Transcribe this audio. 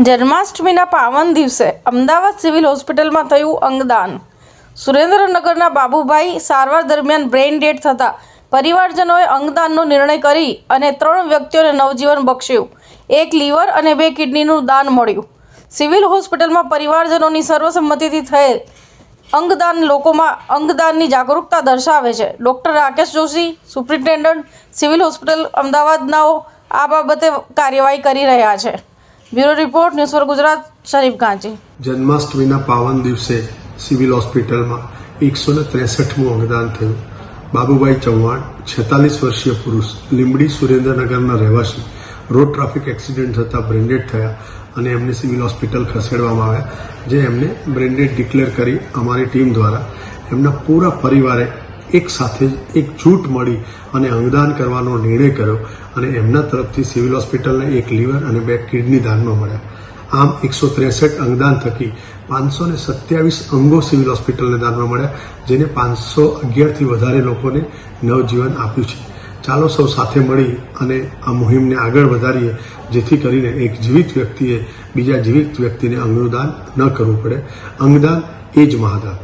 જન્માષ્ટમીના પાવન દિવસે અમદાવાદ સિવિલ હોસ્પિટલમાં થયું અંગદાન. સુરેન્દ્રનગરના બાબુભાઈ સારવાર દરમિયાન બ્રેઇન ડેડ થતા પરિવારજનોએ અંગદાનનો નિર્ણય કરી અને 3 વ્યક્તિઓને નવજીવન બક્ષ્યું. 1 લીવર અને 2 કિડનીનું દાન મળ્યું. સિવિલ હોસ્પિટલમાં પરિવારજનોની સર્વસંમતિથી થયેલ અંગદાન લોકોમાં અંગદાનની જાગૃતતા દર્શાવે છે. Doctor Rakesh Joshi, superintendent civil hospital અમદાવાદનાઓ આ બાબતે કાર્યવાહી કરી રહ્યા છે. Bureau report, news for Gujarat, Sharif Ganchi. જન્માષ્ટમીના પાવન દિવસે સિવિલ હોસ્પિટલમાં 163મું અંગદાન થયું. બાબુભાઈ ચૌહાણ, 46 વર્ષીય પુરુષ, લીંબડી સુરેન્દ્રનગરના રહેવાસી, રોડ ટ્રાફિક એક્સિડન્ટ થતાં બ્રેન્ડેડ થયા અને એમને સિવિલ હોસ્પિટલ ખસેડવામાં આવ્યા, જે એમને બ્રેન્ડેડ ડિક્લેર કરી અમારી ટીમ દ્વારા એમના પૂરા પરિવારે એક સાથે એકજૂટ મળી અને અંગદાન કરવાનો નિર્ણય કર્યો અને એમના તરફથી સિવિલ હોસ્પિટલને 1 લીવર અને 2 કિડની દાનમાં મળ્યા. આમ 163 અંગદાન થકી 527 અંગો સિવિલ હોસ્પિટલને દાનમાં મળ્યા, જેને 511થી વધારે લોકોને નવજીવન આપ્યું છે. ચાલો સૌ સાથે મળી અને આ મુહિમને આગળ વધારીએ, જેથી કરીને એક જીવિત વ્યક્તિએ બીજા જીવિત વ્યક્તિને અંગનું દાન ન કરવું પડે. અંગદાન એ જ મહાદાન.